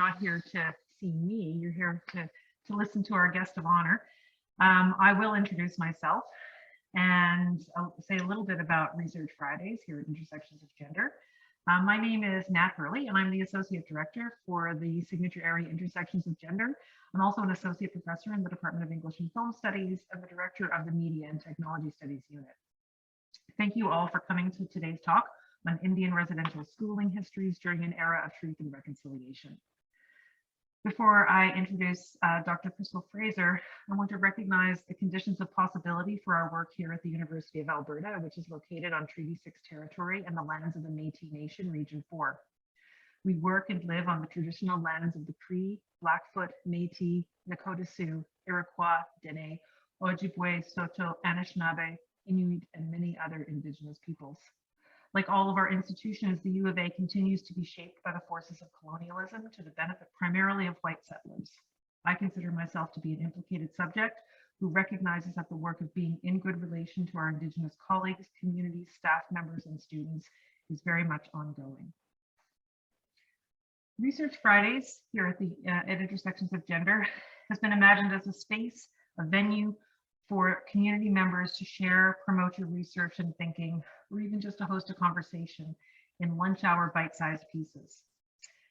not here to see me, you're here to listen to our guest of honor. I will introduce myself and I'll say a little bit about Research Fridays here at Intersections of Gender. My name is Nat Hurley, and I'm the Associate Director for the Signature Area Intersections of Gender. I'm also an Associate Professor in the Department of English and Film Studies and the Director of the Media and Technology Studies Unit. Thank you all for coming to today's talk on Indian residential schooling histories during an era of truth and reconciliation. Before I introduce Dr. Crystal Fraser, I want to recognize the conditions of possibility for our work here at the University of Alberta, which is located on Treaty 6 territory and the lands of the Métis Nation, Region 4. We work and live on the traditional lands of the Cree, Blackfoot, Métis, Nakota Sioux, Iroquois, Dene, Ojibwe, Saulteaux, Anishinaabe, Inuit, and many other Indigenous peoples. Like all of our institutions, the U of A continues to be shaped by the forces of colonialism to the benefit primarily of white settlers. I consider myself to be an implicated subject who recognizes that the work of being in good relation to our Indigenous colleagues, communities, staff members, and students is very much ongoing. Research Fridays here at Intersections of Gender has been imagined as a space, a venue for community members to share, promote your research and thinking, or even just to host a conversation in lunch hour bite-sized pieces.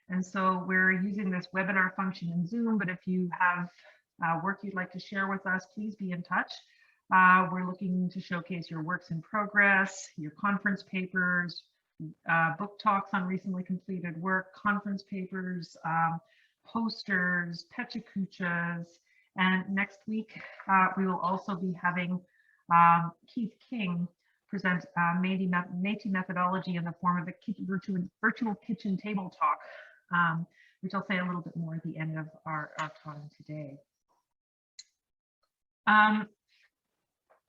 And so we're using this webinar function in Zoom, but if you have work you'd like to share with us, please be in touch. We're looking to showcase your works in progress, your conference papers, book talks on recently completed work, conference papers, posters, pechakuchas, and next week we will also be having Keith King present Métis methodology in the form of a virtual kitchen table talk, which I'll say a little bit more at the end of our time today.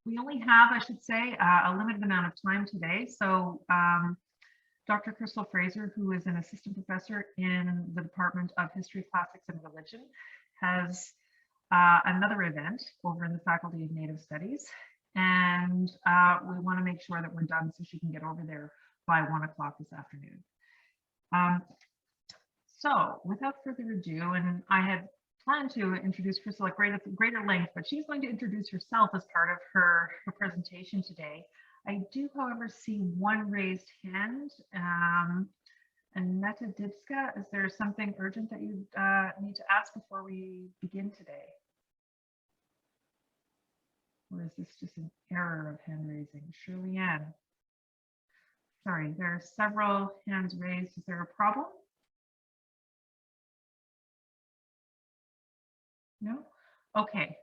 We only have, I should say, a limited amount of time today. So Dr. Crystal Fraser, who is an assistant professor in the Department of History, Classics, and Religion, has another event over in the Faculty of Native Studies. And we want to make sure that we're done so she can get over there by 1 o'clock this afternoon. So without further ado, and I had planned to introduce Crystal at greater length, but she's going to introduce herself as part of her presentation today. I do, however, see one raised hand. And dìidìch'ùh, is there something urgent that you need to ask before we begin today? Or is this just an error of hand raising? Shirley Ann. Sorry, there are several hands raised. Is there a problem? No? Okay.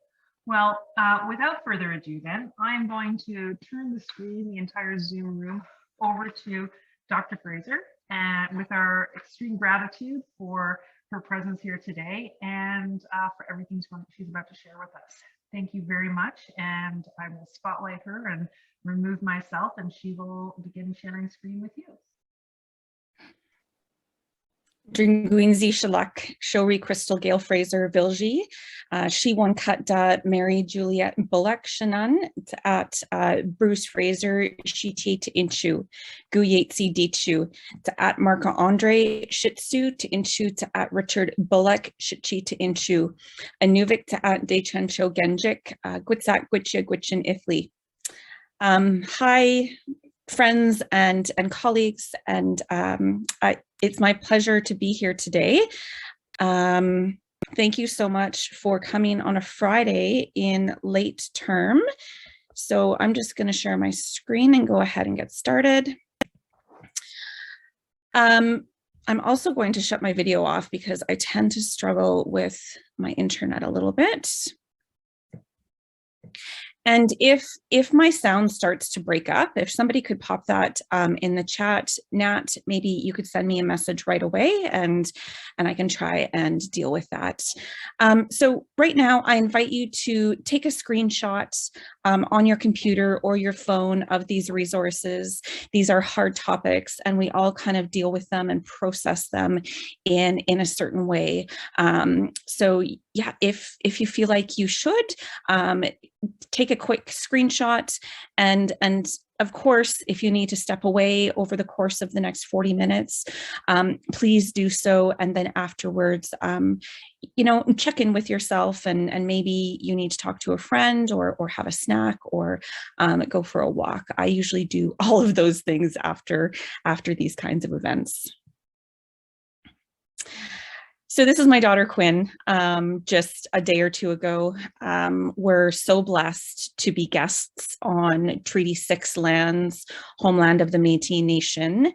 Well, without further ado then, I'm going to turn the screen, the entire Zoom room, over to Dr. Fraser, and with our extreme gratitude for her presence here today and for everything she's about to share with us. Thank you very much, and I will spotlight her and remove myself, and she will begin sharing screen with you. Dìidìch'ùh, Shori Crystal Gail Fraser Vilgi, she won cut Mary Juliet Bullock Shanan at Bruce Fraser Shiti to Inchu, Guyatsi Dichu to at Marco Andre Shitsu to Inchu to at Richard Bullock Shichi to Inchu, Inuvik to at Dachan Cho Hnjik, Gwichyà Gwich'in Ifli. Hi, friends and colleagues, and it's my pleasure to be here today. Thank you so much for coming on a Friday in late term. So I'm just going to share my screen and go ahead and get started. I'm also going to shut my video off because I tend to struggle with my internet a little bit. And if my sound starts to break up, if somebody could pop that in the chat, Nat, maybe you could send me a message right away and I can try and deal with that. So right now, I invite you to take a screenshot on your computer or your phone of these resources. These are hard topics and we all kind of deal with them and process them in a certain way. So yeah, if you feel like you should, take a quick screenshot and of course, if you need to step away over the course of the next 40 minutes, please do so. And then afterwards, you know, check in with yourself, and maybe you need to talk to a friend or have a snack or go for a walk. I usually do all of those things after these kinds of events. So this is my daughter, Quinn, just a day or two ago. We're so blessed to be guests on Treaty 6 lands, homeland of the Métis Nation.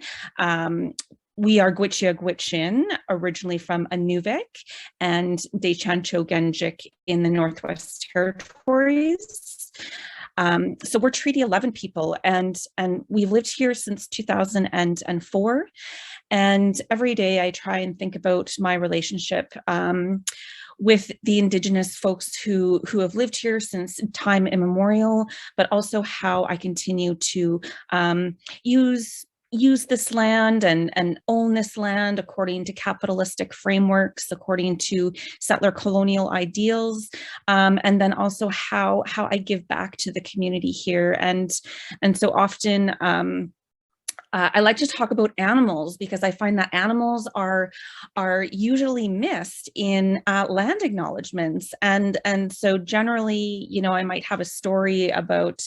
We are Gwichyà Gwich'in, originally from Inuvik and Dachan Choo in the Northwest Territories. So we're Treaty 11 people, and we've lived here since 2004. And every day I try and think about my relationship with the Indigenous folks who have lived here since time immemorial, but also how I continue to use this land and own this land according to capitalistic frameworks, according to settler colonial ideals, and then also how I give back to the community here. And so often I like to talk about animals, because I find that animals are usually missed in land acknowledgements. And so generally, you know, I might have a story about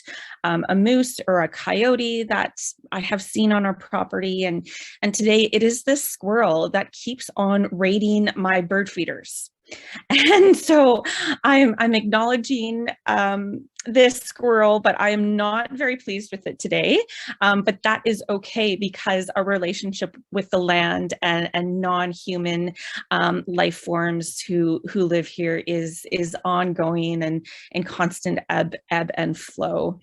a moose or a coyote that I have seen on our property. And today it is this squirrel that keeps on raiding my bird feeders. And so I'm acknowledging this squirrel, but I am not very pleased with it today. But that is okay, because our relationship with the land and non-human life forms who live here is ongoing and in constant ebb and flow.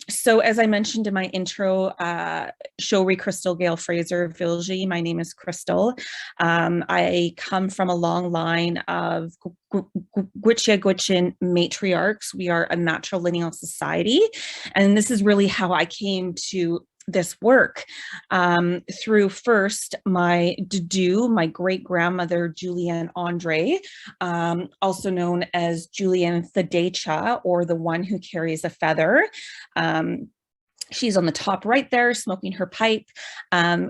So as I mentioned in my intro, Shori Crystal Gail Fraser Vilji, my name is Crystal. I come from a long line of Gwichyà Gwich'in matriarchs. We are a matrilineal society, and this is really how I came to this work, through first my dìidìch'ùh, my great-grandmother Julianne Andre, also known as Julianne tth'aih, or the one who carries a feather. She's on the top right there, smoking her pipe.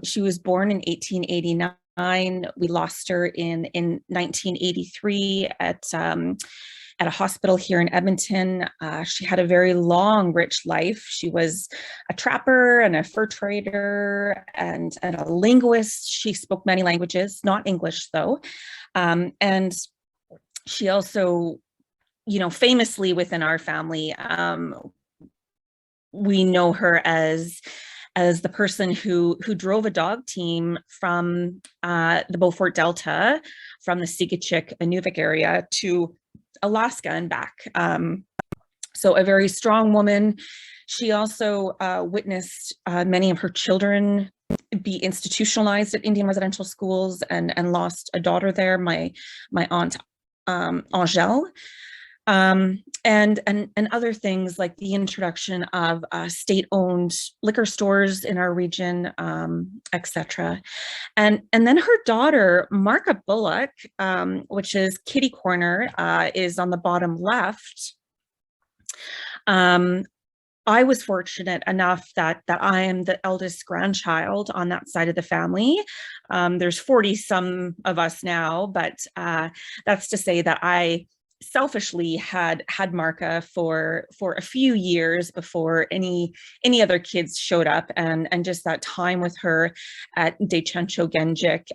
She was born in 1889. We lost her in 1983 at a hospital here in Edmonton. She had a very long, rich life. She was a trapper and a fur trader and a linguist. She spoke many languages, not English though. And she also, you know, famously within our family, we know her as the person who drove a dog team from the Beaufort Delta, from the Sigichik Inuvik area to Alaska and back. So a very strong woman. She also witnessed many of her children be institutionalized at Indian residential schools and lost a daughter there, my aunt Angèle. And other things like the introduction of state-owned liquor stores in our region, etc. And then her daughter, Marka Bullock, which is Kitty Corner, is on the bottom left. I was fortunate enough that I am the eldest grandchild on that side of the family. There's 40 some of us now, but that's to say that I selfishly had Marka for a few years before any other kids showed up, and just that time with her at Dachan Choo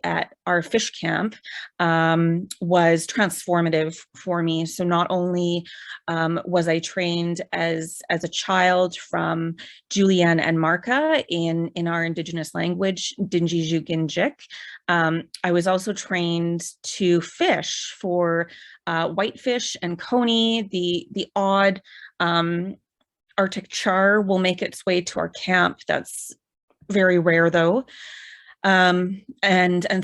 at our fish camp was transformative for me. So not only was I trained as a child from Julianne and Marka in our Indigenous language, hnjik, I was also trained to fish for whitefish and coney. The odd Arctic char will make its way to our camp. That's very rare though. And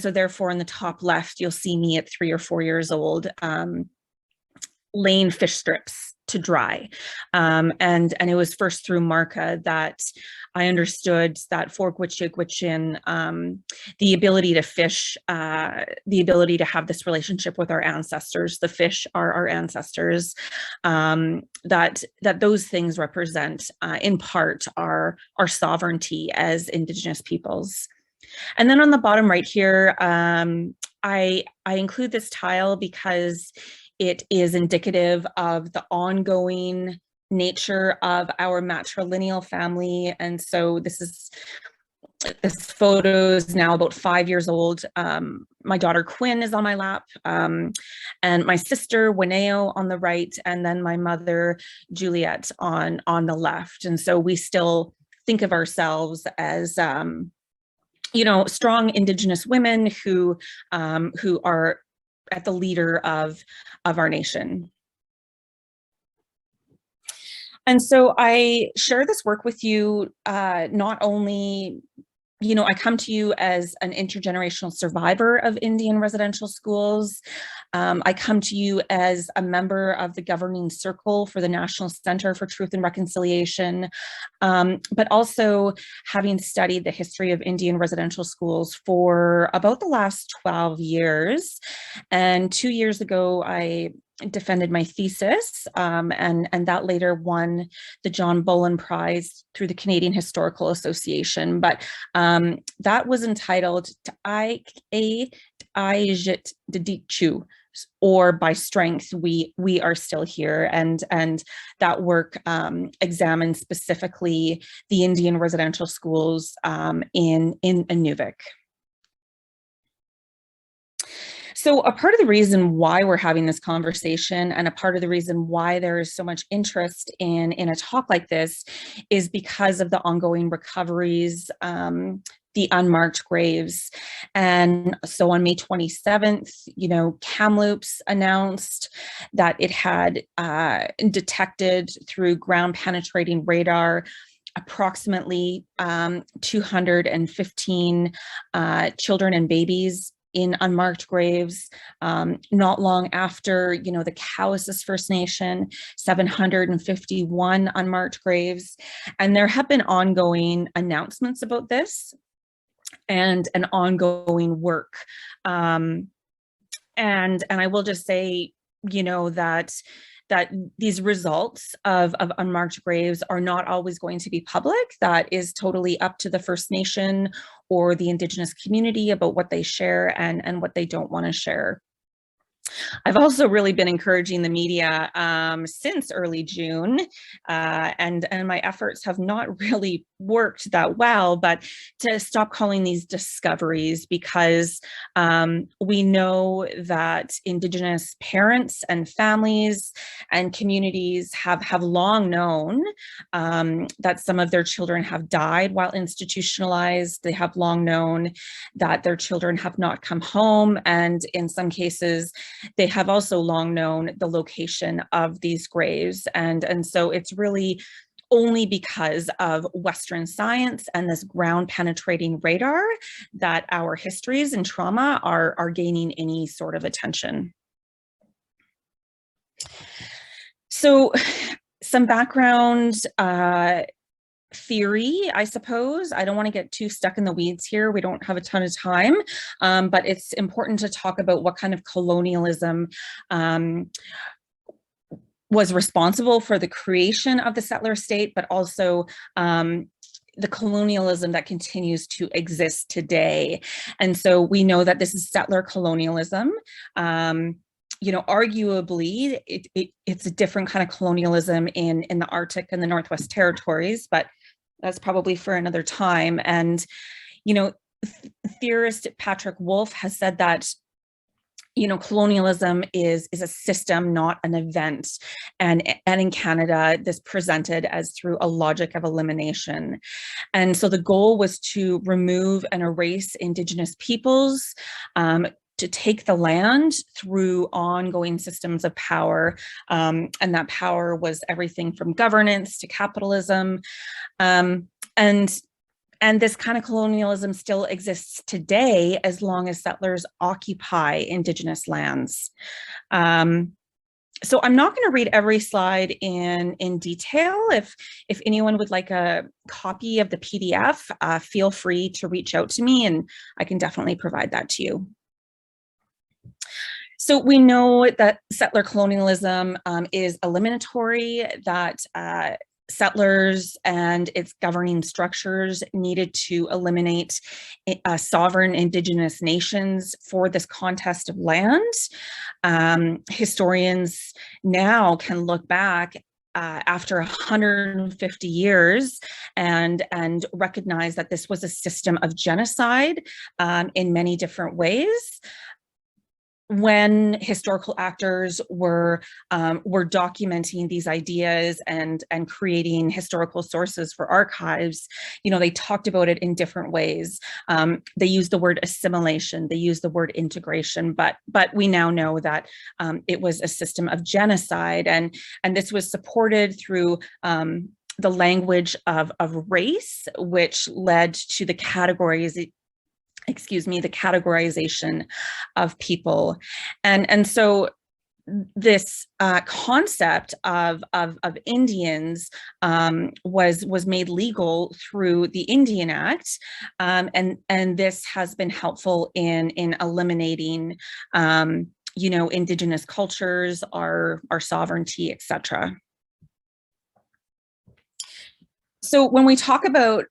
so therefore in the top left, you'll see me at 3 or 4 years old, laying fish strips to dry. And it was first through Marca that I understood that for Gwichyà Gwich'in, the ability to fish, the ability to have this relationship with our ancestors, the fish are our ancestors, that those things represent in part our sovereignty as Indigenous peoples. And then on the bottom right here, I include this tile because it is indicative of the ongoing nature of our matrilineal family. And so this photo is now about 5 years old. My daughter Quinn is on my lap, and my sister Wineo on the right, and then my mother Juliet on the left. And so we still think of ourselves as you know, strong Indigenous women who are at the leader of our nation. And so I share this work with you, not only, you know, I come to you as an intergenerational survivor of Indian residential schools. I come to you as a member of the governing circle for the National Center for Truth and Reconciliation, but also having studied the history of Indian residential schools for about the last 12 years. And 2 years ago, I defended my thesis, and that later won the John Bullen Prize through the Canadian Historical Association. But that was entitled tth'aih, zhit, dìidìch'ùh, or By Strength We Are Still Here. And that work examines specifically the Indian residential schools in Inuvik. So a part of the reason why we're having this conversation, and a part of the reason why there is so much interest in a talk like this, is because of the ongoing recoveries, the unmarked graves. And so on May 27th, you know, Kamloops announced that it had detected through ground penetrating radar approximately 215 children and babies in unmarked graves. Not long after, you know, the Cowessess First Nation, 751 unmarked graves. And there have been ongoing announcements about this and an ongoing work. And I will just say, you know, that these results of unmarked graves are not always going to be public. That is totally up to the First Nation or the Indigenous community about what they share and what they don't want to share. I've also really been encouraging the media since early June, and my efforts have not really worked that well, but to stop calling these discoveries, because we know that Indigenous parents and families and communities have long known that some of their children have died while institutionalized. They have long known that their children have not come home, and in some cases, they have also long known the location of these graves. And so it's really only because of Western science and this ground penetrating radar that our histories and trauma are gaining any sort of attention. So some background theory, I suppose. I don't want to get too stuck in the weeds here. We don't have a ton of time, but it's important to talk about what kind of colonialism was responsible for the creation of the settler state, but also the colonialism that continues to exist today. And so we know that this is settler colonialism. You know, arguably, it's a different kind of colonialism in the Arctic and the Northwest Territories, but that's probably for another time. And, you know, theorist Patrick Wolfe has said that, you know, colonialism is a system, not an event. And in Canada, this presented as through a logic of elimination. And so the goal was to remove and erase Indigenous peoples, to take the land through ongoing systems of power. And that power was everything from governance to capitalism. And this kind of colonialism still exists today as long as settlers occupy Indigenous lands. So I'm not going to read every slide in detail. If anyone would like a copy of the PDF, feel free to reach out to me and I can definitely provide that to you. So we know that settler colonialism is eliminatory, that settlers and its governing structures needed to eliminate sovereign Indigenous nations for this contest of land. Historians now can look back after 150 years and recognize that this was a system of genocide in many different ways. When historical actors were documenting these ideas and creating historical sources for archives, you know, they talked about it in different ways. They used the word assimilation, they used the word integration, but we now know that it was a system of genocide, and this was supported through the language of race, which led to the categorization of people. And so this concept of Indians was made legal through the Indian Act, and this has been helpful in eliminating you know, Indigenous cultures, our sovereignty, etc. So when we talk about,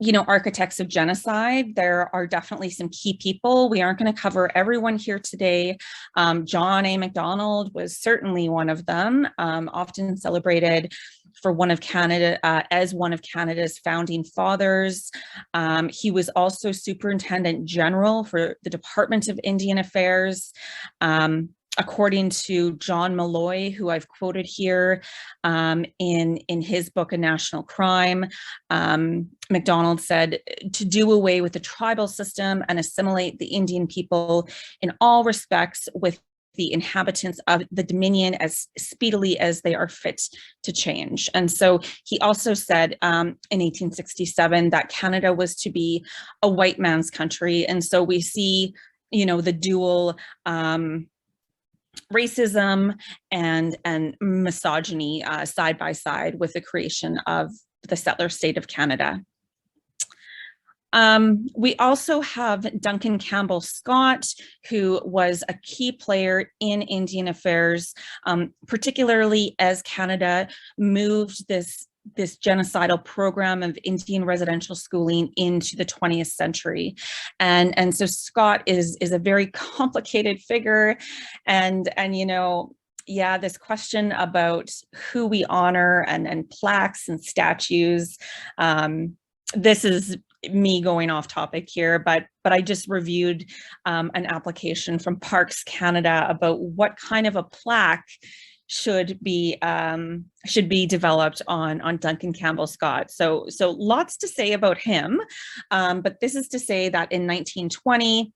you know, architects of genocide, there are definitely some key people. We aren't going to cover everyone here today. John A. Macdonald was certainly one of them, often celebrated for as one of Canada's founding fathers. He was also Superintendent General for the Department of Indian Affairs. According to John Malloy, who I've quoted here in his book, A National Crime, Macdonald said, to do away with the tribal system and assimilate the Indian people in all respects with the inhabitants of the Dominion as speedily as they are fit to change. And so he also said in 1867 that Canada was to be a white man's country. And so we see, you know, the dual racism and misogyny side by side with the creation of the settler state of Canada. We also have Duncan Campbell Scott, who was a key player in Indian affairs, particularly as Canada moved this genocidal program of Indian residential schooling into the 20th century. And so Scott is a very complicated figure, and you know, yeah, this question about who we honor and plaques and statues, this is me going off topic here, but I just reviewed an application from Parks Canada about what kind of a plaque should be developed on Duncan Campbell Scott. So lots to say about him, but this is to say that in 1920,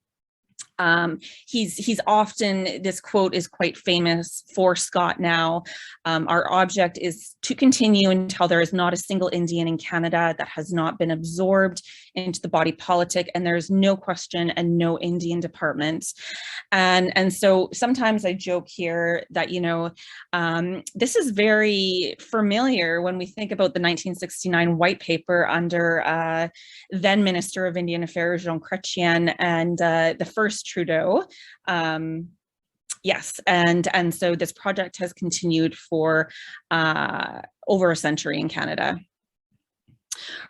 he's often, this quote is quite famous for Scott now. Our object is to continue until there is not a single Indian in Canada that has not been absorbed into the body politic, and there is no question and no Indian department. And so sometimes I joke here that, you know, this is very familiar when we think about the 1969 white paper under then Minister of Indian Affairs, Jean Chrétien, and the first Trudeau. Yes, and so this project has continued for over a century in Canada.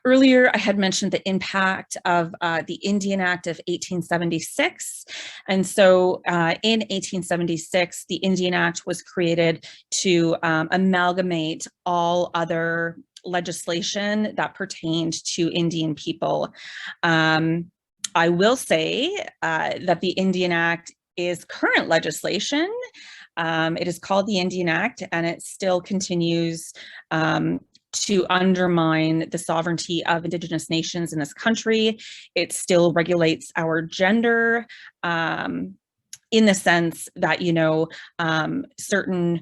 Earlier, I had mentioned the impact of the Indian Act of 1876. And so in 1876, the Indian Act was created to amalgamate all other legislation that pertained to Indian people. I will say that the Indian Act is current legislation. It is called the Indian Act, and it still continues to undermine the sovereignty of Indigenous nations in this country. It still regulates our gender in the sense that, you know, certain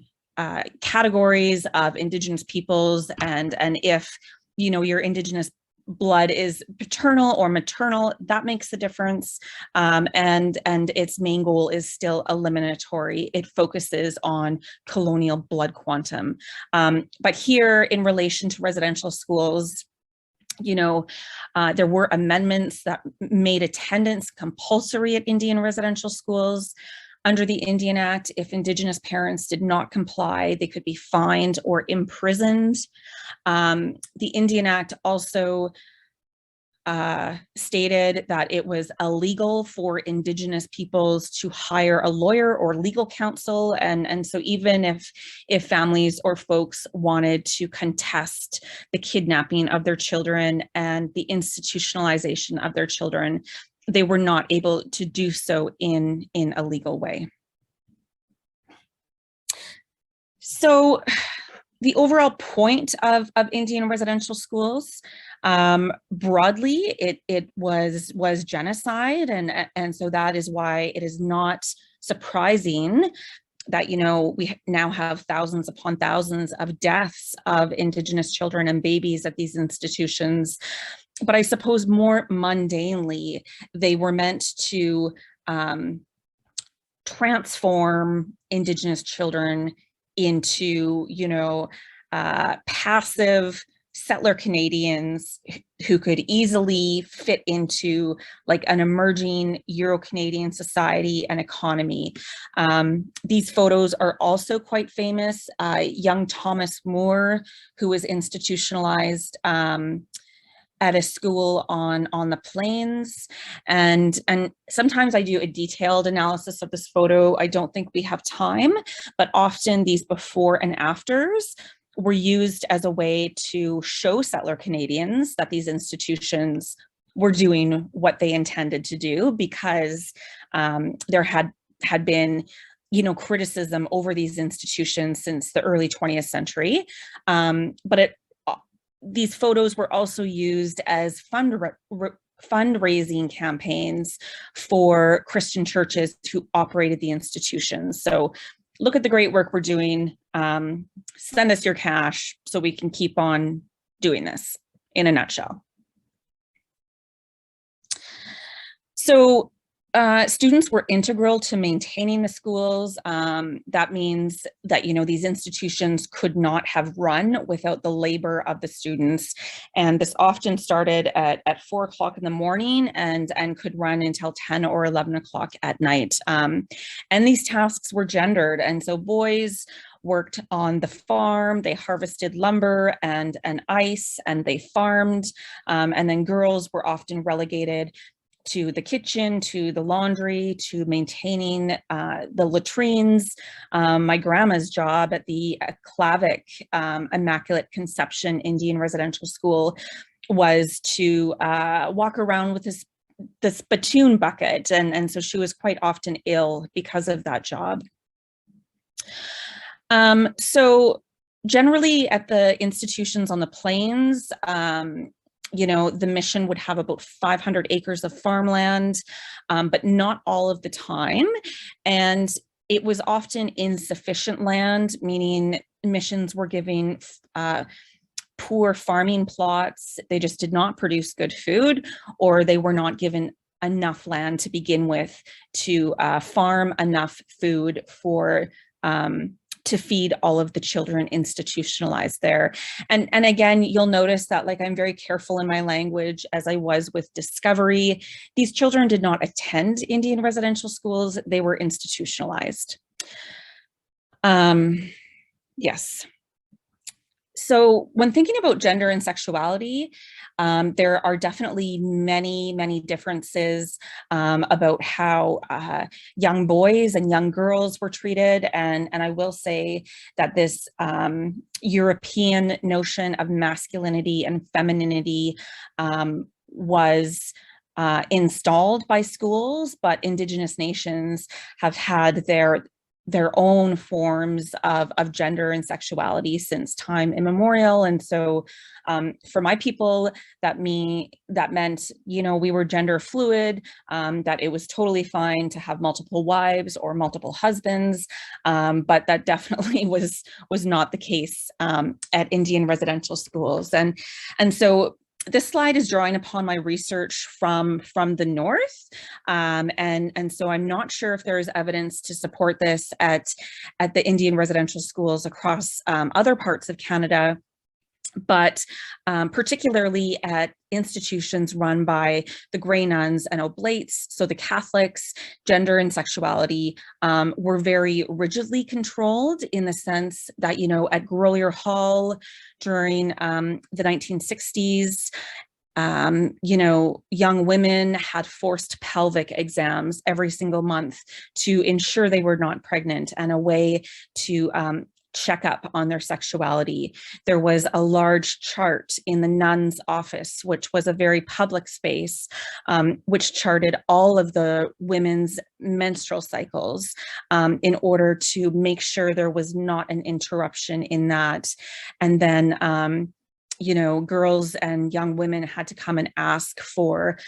categories of Indigenous peoples, and if, you know, you're Indigenous blood is paternal or maternal, that makes a difference. And its main goal is still eliminatory. It focuses on colonial blood quantum. But here, in relation to residential schools, there were amendments that made attendance compulsory at Indian residential schools. Under the Indian Act, if Indigenous parents did not comply, they could be fined or imprisoned. The Indian Act also stated that it was illegal for Indigenous peoples to hire a lawyer or legal counsel. And so even if families or folks wanted to contest the kidnapping of their children and the institutionalization of their children, they were not able to do so in a legal way. So the overall point of Indian residential schools, broadly, it was genocide, and so that is why it is not surprising that we now have thousands upon thousands of deaths of Indigenous children and babies at these institutions. But I suppose more mundanely, they were meant to transform Indigenous children into, passive settler Canadians who could easily fit into like an emerging Euro-Canadian society and economy. These photos are also quite famous. Young Thomas Moore, who was institutionalized at a school on the plains. And sometimes I do a detailed analysis of this photo. I don't think we have time, but often these before and afters were used as a way to show settler Canadians that these institutions were doing what they intended to do, because there had been criticism over these institutions since the early 20th century. But these photos were also used as fundraising campaigns for Christian churches who operated the institutions. So look at the great work we're doing. Send us your cash so we can keep on doing this, in a nutshell. So students were integral to maintaining the schools. That means that, these institutions could not have run without the labor of the students. And this often started at 4 o'clock in the morning and could run until 10 or 11 o'clock at night. And these tasks were gendered. And so boys worked on the farm, they harvested lumber and ice, and they farmed. And then girls were often relegated to the kitchen, to the laundry, to maintaining the latrines. My grandma's job at the Klavik Immaculate Conception Indian Residential School was to walk around with this spittoon bucket, and so she was quite often ill because of that job. So generally at the institutions on the plains, the mission would have about 500 acres of farmland, but not all of the time. And it was often insufficient land, meaning missions were giving poor farming plots. They just did not produce good food, or they were not given enough land to begin with to farm enough food for to feed all of the children institutionalized there. And again, you'll notice that I'm very careful in my language, as I was with Discovery. These children did not attend Indian residential schools, they were institutionalized. Yes. So when thinking about gender and sexuality, there are definitely many differences about how young boys and young girls were treated. And I will say that this European notion of masculinity and femininity was installed by schools, but Indigenous nations have had their own forms of gender and sexuality since time immemorial. And so for my people, that meant, we were gender fluid, that it was totally fine to have multiple wives or multiple husbands, but that definitely was not the case at Indian residential schools. And so This slide is drawing upon my research from the north, and so I'm not sure if there is evidence to support this at the Indian residential schools across other parts of Canada, but particularly at institutions run by the Grey Nuns and Oblates, so the Catholics, gender and sexuality were very rigidly controlled, in the sense that, you know, at Grolier Hall during the 1960s, you know, young women had forced pelvic exams every single month to ensure they were not pregnant, and a way to check up on their sexuality. There was a large chart in the nun's office, which was a very public space, which charted all of the women's menstrual cycles in order to make sure there was not an interruption in that. And then, you know, girls and young women had to come and ask for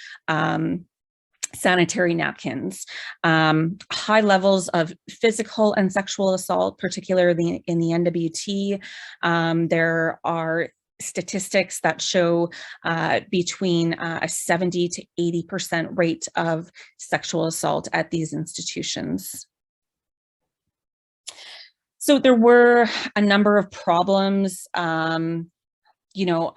sanitary napkins. High levels of physical and sexual assault, particularly in the NWT. There are statistics that show between a 70 to 80% rate of sexual assault at these institutions. So there were a number of problems, you know,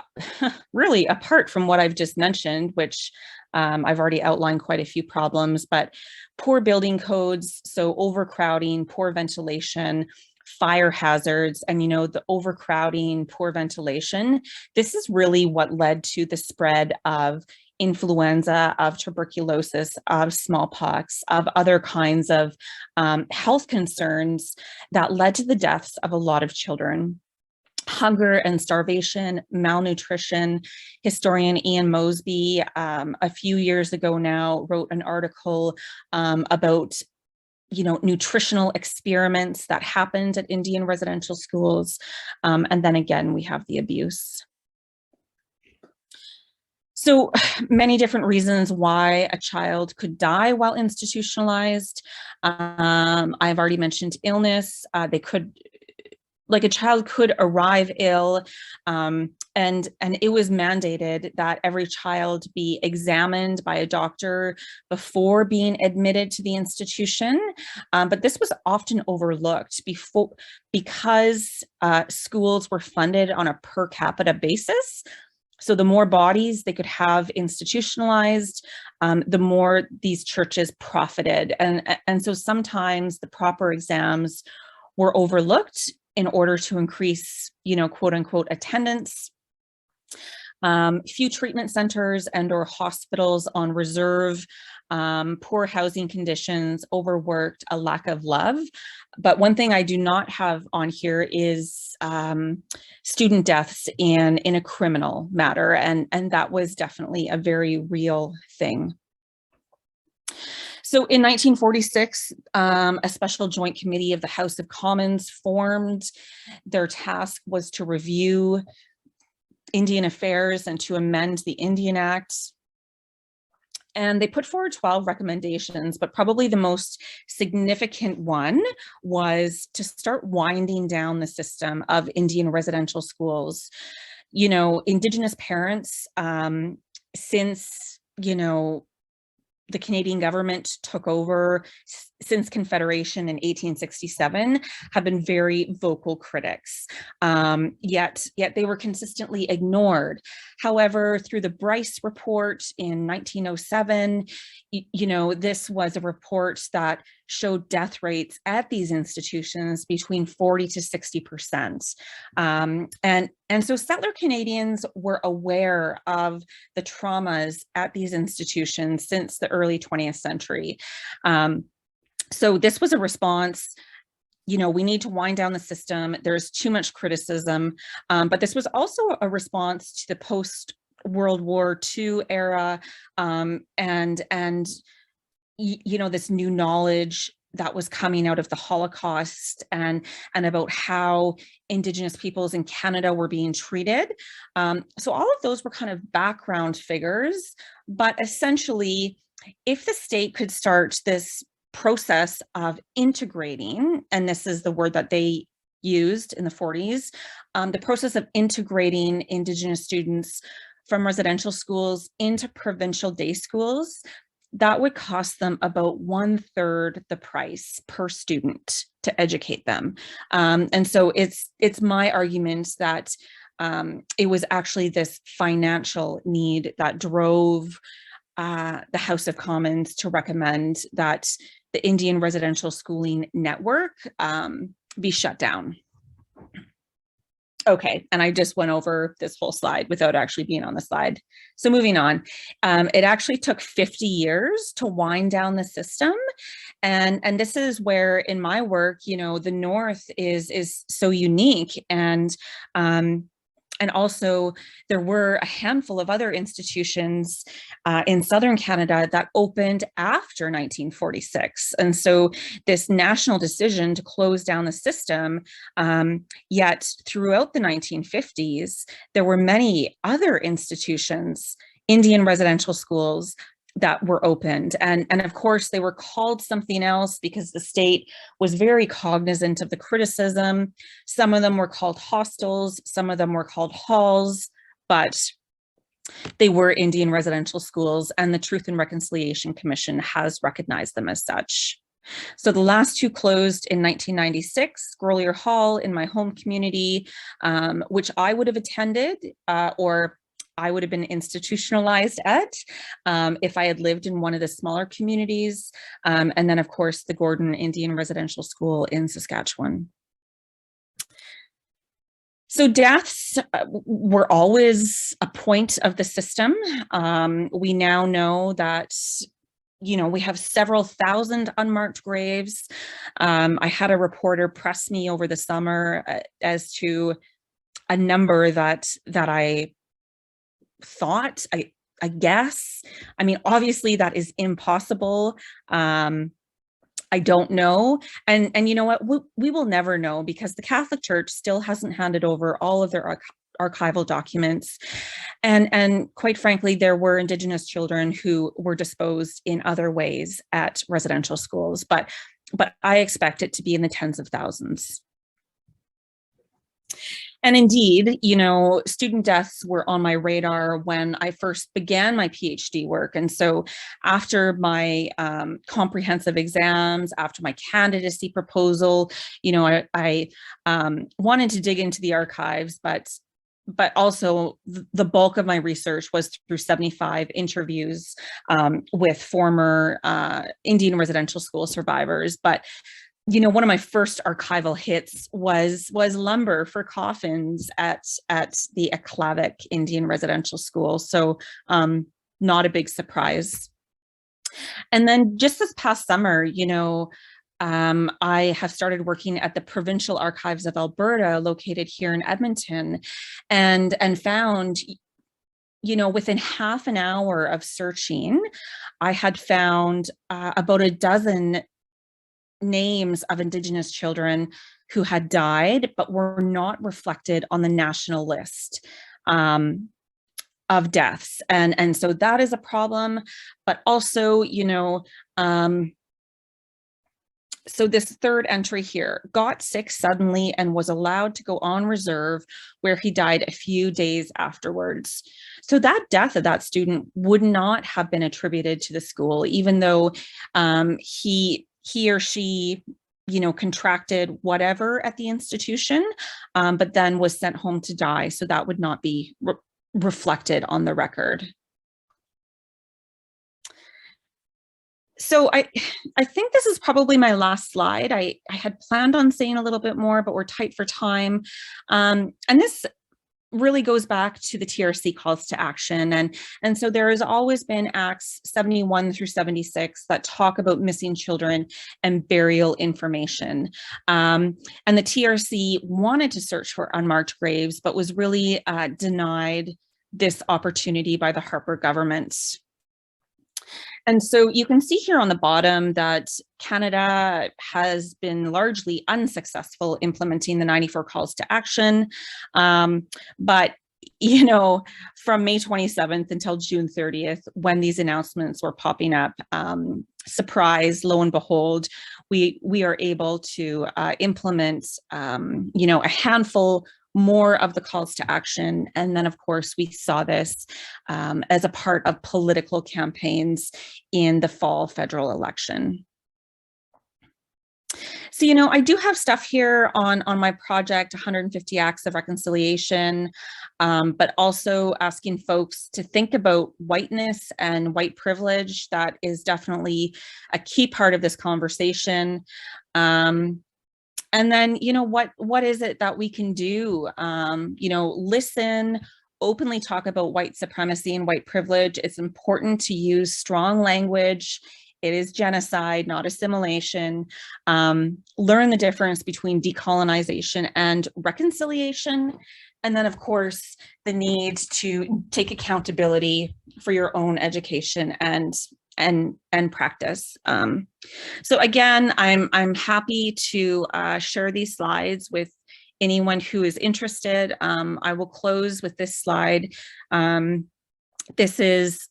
really apart from what I've just mentioned, which I've already outlined quite a few problems, but poor building codes, so overcrowding, poor ventilation, fire hazards, and, you know, the overcrowding, poor ventilation, this is really what led to the spread of influenza, of tuberculosis, of smallpox, of other kinds of health concerns that led to the deaths of a lot of children. Hunger and starvation, malnutrition. Historian Ian Mosby, a few years ago now, wrote an article about, you know, nutritional experiments that happened at Indian residential schools. And then again, we have the abuse. So many different reasons why a child could die while institutionalized. I've already mentioned illness. They could, like, a child could arrive ill, and it was mandated that every child be examined by a doctor before being admitted to the institution. But this was often overlooked because schools were funded on a per capita basis. So the more bodies they could have institutionalized, the more these churches profited. And so sometimes the proper exams were overlooked in order to increase, you know, quote unquote, attendance. Few treatment centers and or hospitals on reserve, poor housing conditions, overworked, a lack of love. But one thing I do not have on here is student deaths in a criminal matter, and that was definitely a very real thing. So in 1946, a special joint committee of the House of Commons formed. Their task was to review Indian affairs and to amend the Indian Act. And they put forward 12 recommendations, but probably the most significant one was to start winding down the system of Indian residential schools. You know, Indigenous parents, since, you know, the Canadian government took over since Confederation in 1867, have been very vocal critics, yet they were consistently ignored. However, through the Bryce report in 1907, you know, this was a report that showed death rates at these institutions between 40 to 60%. And so settler Canadians were aware of the traumas at these institutions since the early 20th century. So this was a response. You know, we need to wind down the system. There's too much criticism, but this was also a response to the post-World War II era, and you know, this new knowledge that was coming out of the Holocaust and about how Indigenous peoples in Canada were being treated. So all of those were kind of background figures, but essentially, if the state could start this process of integrating, and this is the word that they used in the 40s, the process of integrating Indigenous students from residential schools into provincial day schools, that would cost them about 1/3 the price per student to educate them. And so it's my argument that it was actually this financial need that drove the House of Commons to recommend that the Indian residential schooling network be shut down. Okay, and I just went over this whole slide without actually being on the slide. So moving on, it actually took 50 years to wind down the system. And this is where in my work, you know, the North is so unique. And also there were a handful of other institutions in Southern Canada that opened after 1946. And so this national decision to close down the system, yet throughout the 1950s, there were many other institutions, Indian residential schools, that were opened. And of course, they were called something else because the state was very cognizant of the criticism. Some of them were called hostels, some of them were called halls, but they were Indian residential schools, and the Truth and Reconciliation Commission has recognized them as such. So the last two closed in 1996, Grolier Hall in my home community, which I would have attended or I would have been institutionalized at if I had lived in one of the smaller communities. And then of course, the Gordon Indian Residential School in Saskatchewan. So deaths were always a point of the system. We now know that, you know, we have several thousand unmarked graves. I had a reporter press me over the summer as to a number that I thought, I guess. I mean, obviously that is impossible. I don't know. And you know what, we will never know, because the Catholic Church still hasn't handed over all of their archival documents. And quite frankly, there were Indigenous children who were disposed in other ways at residential schools, but I expect it to be in the tens of thousands. And indeed, you know, student deaths were on my radar when I first began my PhD work. And so after my comprehensive exams, after my candidacy proposal, you know, I wanted to dig into the archives, but also the bulk of my research was through 75 interviews with former Indian residential school survivors. But you know, one of my first archival hits was lumber for coffins at the Aklavik Indian Residential School. So not a big surprise. And then just this past summer, you know, I have started working at the Provincial Archives of Alberta, located here in Edmonton, and found, you know, within half an hour of searching, I had found about a dozen names of Indigenous children who had died, but were not reflected on the national list of deaths. And so that is a problem, but also, you know, so this third entry here, got sick suddenly and was allowed to go on reserve, where he died a few days afterwards. So that death of that student would not have been attributed to the school, even though he or she, you know, contracted whatever at the institution, but then was sent home to die. So that would not be reflected on the record. So I think this is probably my last slide. I had planned on saying a little bit more, but we're tight for time. And this really goes back to the TRC calls to action. And so there has always been Acts 71 through 76 that talk about missing children and burial information. And the TRC wanted to search for unmarked graves, but was really denied this opportunity by the Harper government. And so you can see here on the bottom that Canada has been largely unsuccessful implementing the 94 calls to action. But, you know, from May 27th until June 30th, when these announcements were popping up, surprise, lo and behold, we are able to implement, you know, a handful more of the calls to action. And then, of course, we saw this as a part of political campaigns in the fall federal election. So, you know, I do have stuff here on my project, 150 Acts of Reconciliation, but also asking folks to think about whiteness and white privilege. That is definitely a key part of this conversation. And then, you know, what is it that we can do? You know, listen, openly talk about white supremacy and white privilege. It's important to use strong language. It is genocide, not assimilation. Learn the difference between decolonization and reconciliation. And then, of course, the need to take accountability for your own education and practice. So again, I'm happy to share these slides with anyone who is interested. I will close with this slide. This is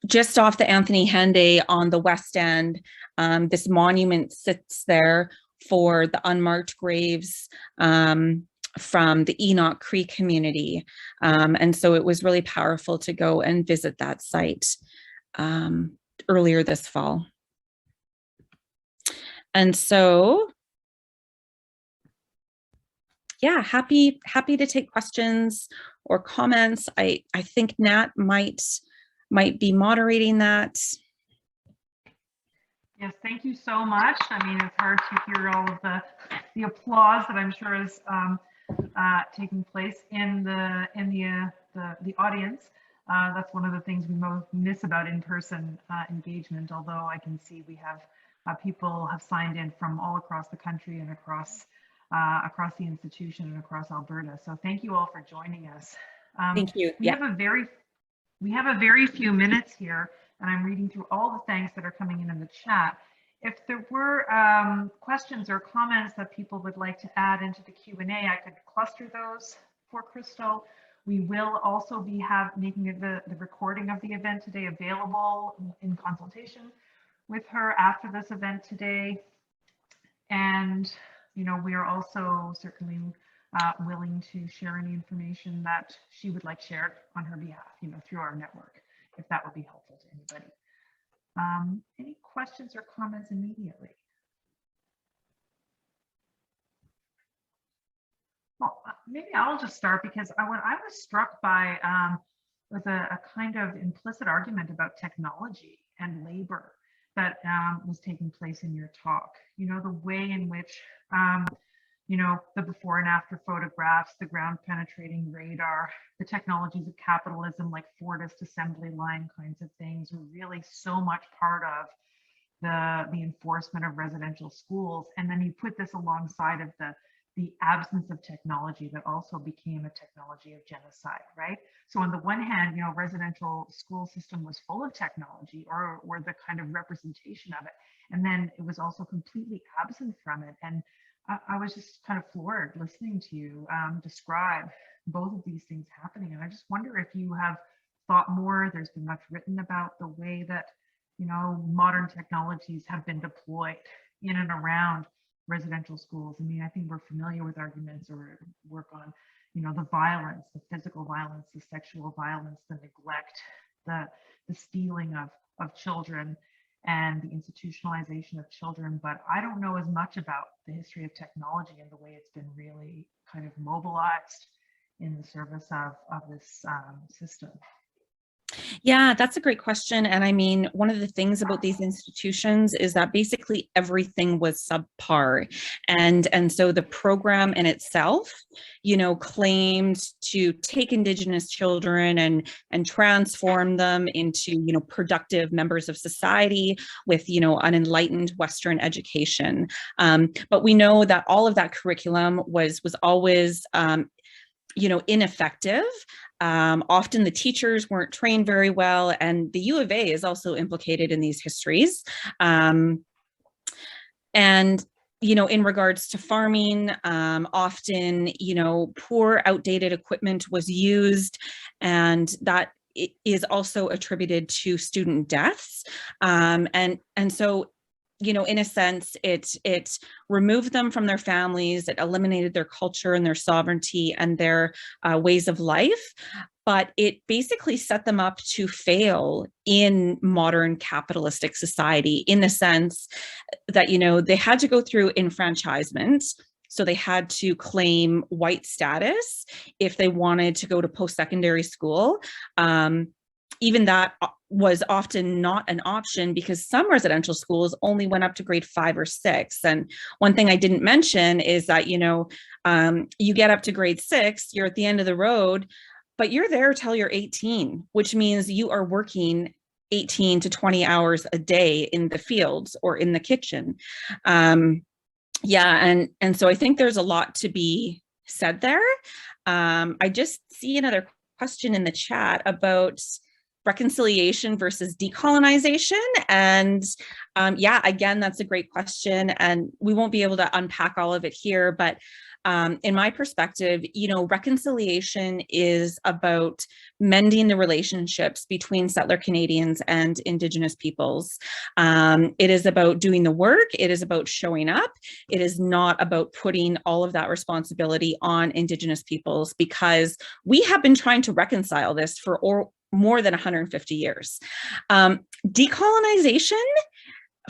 just off the Anthony Henday on the West End. This monument sits there for the unmarked graves from the Enoch Cree community. And so it was really powerful to go and visit that site earlier this fall. And so, yeah, happy to take questions or comments. I think Nat might be moderating that. Yes, thank you so much. I mean, it's hard to hear all of the applause that I'm sure is taking place in the audience. That's one of the things we most miss about in-person engagement, although I can see we have people have signed in from all across the country and across the institution and across Alberta. So thank you all for joining us. Thank you. We have a very few minutes here, and I'm reading through all the thanks that are coming in the chat. If there were questions or comments that people would like to add into the Q&A, I could cluster those for Crystal. We will also be making the recording of the event today available in consultation with her after this event today. And, you know, we are also certainly willing to share any information that she would like shared on her behalf, you know, through our network, if that would be helpful to anybody. Any questions or comments immediately? Well, maybe I'll just start because what I was struck by was a kind of implicit argument about technology and labor that was taking place in your talk. You know, the way in which you know, the before and after photographs, the ground penetrating radar, the technologies of capitalism like Fordist assembly line kinds of things were really so much part of the enforcement of residential schools. And then you put this alongside of the absence of technology that also became a technology of genocide, right? So on the one hand, you know, residential school system was full of technology or the kind of representation of it. And then it was also completely absent from it. And I was just kind of floored listening to you describe both of these things happening. And I just wonder if you have thought more. There's been much written about the way that, you know, modern technologies have been deployed in and around residential schools. I mean, I think we're familiar with arguments or work on, you know, the violence, the physical violence, the sexual violence, the neglect, the stealing of children, and the institutionalization of children, but I don't know as much about the history of technology and the way it's been really kind of mobilized in the service of this system. Yeah, that's a great question. And I mean, one of the things about these institutions is that basically everything was subpar. And so the program in itself, you know, claimed to take Indigenous children and transform them into, you know, productive members of society with, you know, an enlightened Western education. But we know that all of that curriculum was always, you know, ineffective. Often the teachers weren't trained very well, and the U of A is also implicated in these histories. And, you know, in regards to farming, often, you know, poor, outdated equipment was used, and that is also attributed to student deaths. And so you know, in a sense, it removed them from their families, it eliminated their culture and their sovereignty and their ways of life, but it basically set them up to fail in modern capitalistic society, in the sense that, you know, they had to go through enfranchisement. So they had to claim white status if they wanted to go to post-secondary school. Even that was often not an option because some residential schools only went up to grade 5 or 6. And one thing I didn't mention is that, you know, you get up to grade 6, you're at the end of the road, but you're there till you're 18, which means you are working 18 to 20 hours a day in the fields or in the kitchen. Yeah, and so I think there's a lot to be said there. I just see another question in the chat about reconciliation versus decolonization. And yeah, again, that's a great question. And we won't be able to unpack all of it here, but in my perspective, you know, reconciliation is about mending the relationships between settler Canadians and Indigenous peoples. It is about doing the work. It is about showing up. It is not about putting all of that responsibility on Indigenous peoples, because we have been trying to reconcile this for more than 150 years. Decolonization,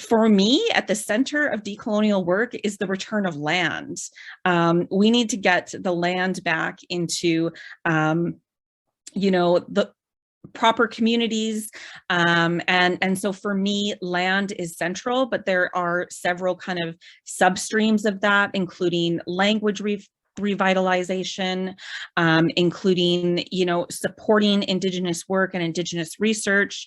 for me, at the center of decolonial work is the return of land. We need to get the land back into, you know, the proper communities. And so for me, land is central, but there are several kind of substreams of that, including language revitalization, including, you know, supporting Indigenous work and Indigenous research.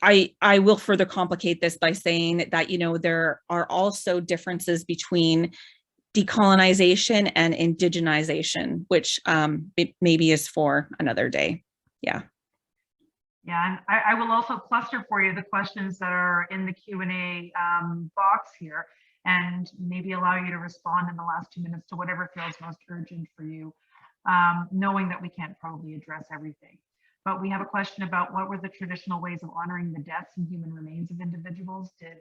I will further complicate this by saying that, you know, there are also differences between decolonization and indigenization, which it maybe is for another day. Yeah. Yeah, and I will also cluster for you the questions that are in the Q&A box here, and maybe allow you to respond in the last 2 minutes to whatever feels most urgent for you, knowing that we can't probably address everything. But we have a question about what were the traditional ways of honoring the deaths and human remains of individuals? Did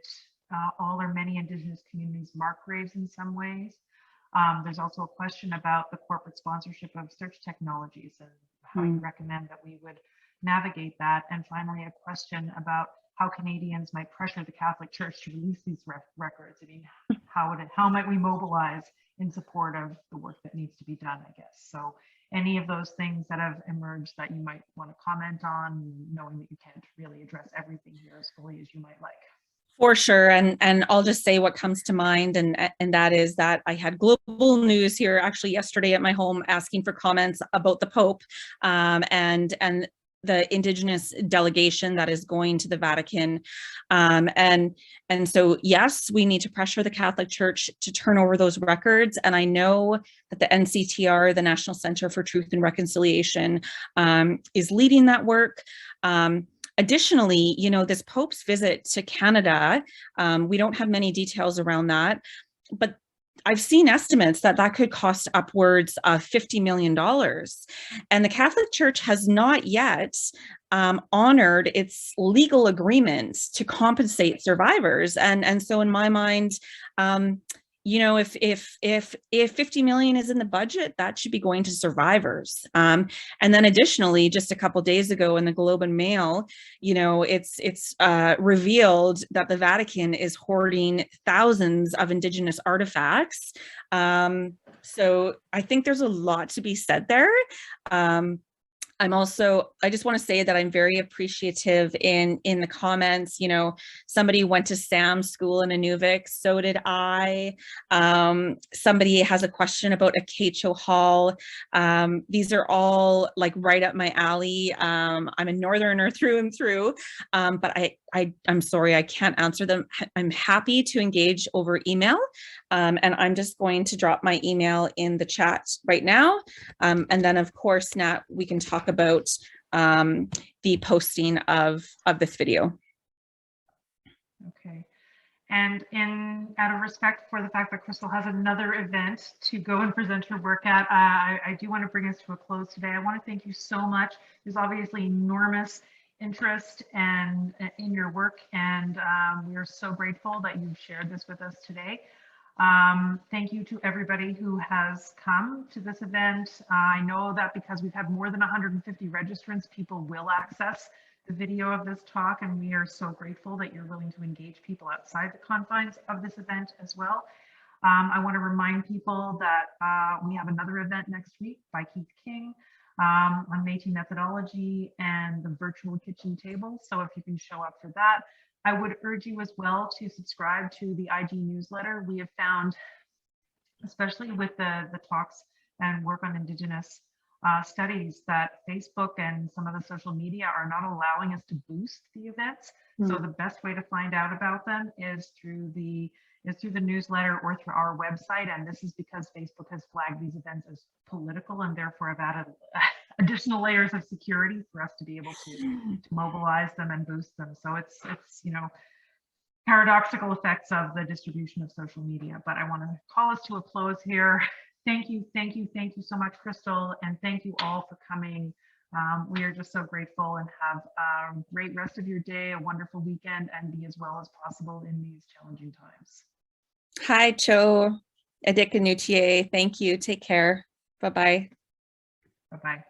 all or many Indigenous communities mark graves in some ways? There's also a question about the corporate sponsorship of search technologies and how you recommend that we would navigate that. And finally, a question about how Canadians might pressure the Catholic Church to release these records. I mean, how might we mobilize in support of the work that needs to be done, I guess. So any of those things that have emerged that you might want to comment on, knowing that you can't really address everything here as fully as you might like. For sure, and I'll just say what comes to mind, and that is that I had global news here actually yesterday at my home asking for comments about the Pope and the Indigenous delegation that is going to the Vatican. And so, yes, we need to pressure the Catholic Church to turn over those records. And I know that the NCTR, the National Center for Truth and Reconciliation, is leading that work. Additionally, you know, this Pope's visit to Canada, we don't have many details around that, but I've seen estimates that could cost upwards of $50 million. And the Catholic Church has not yet honored its legal agreements to compensate survivors. And so in my mind, you know, if 50 million is in the budget, that should be going to survivors. And then additionally, just a couple of days ago in the Globe and Mail, you know, it's revealed that the Vatican is hoarding thousands of Indigenous artifacts. So I think there's a lot to be said there. I just want to say that I'm very appreciative in the comments. You know, somebody went to Sam's school in Inuvik, so did I. Somebody has a question about a Quechua Hall. These are all like right up my alley. I'm a northerner through and through, but I'm sorry, I can't answer them. I'm happy to engage over email. And I'm just going to drop my email in the chat right now. And then of course, Nat, we can talk about the posting of this video. Okay. And out of respect for the fact that Crystal has another event to go and present her work at, I do want to bring us to a close today. I want to thank you so much. There's obviously enormous interest and in your work, and we are so grateful that you've shared this with us today. Thank you to everybody who has come to this event. I know that because we've had more than 150 registrants, people will access the video of this talk, and we are so grateful that you're willing to engage people outside the confines of this event as well. I want to remind people that we have another event next week by Keith King on Métis methodology and the virtual kitchen table. So if you can show up for that, I would urge you as well to subscribe to the IG newsletter. We have found, especially with the talks and work on Indigenous studies, that Facebook and some of the social media are not allowing us to boost the events. So the best way to find out about them is through the newsletter or through our website. And this is because Facebook has flagged these events as political, and therefore have added additional layers of security for us to be able to mobilize them and boost them. So it's you know, paradoxical effects of the distribution of social media. But I want to call us to a close here. Thank you so much, Crystal, and thank you all for coming. We are just so grateful, and have a great rest of your day, a wonderful weekend, and be as well as possible in these challenging times. Hi, Choo. Thank you. Take care. Bye-bye. Bye-bye.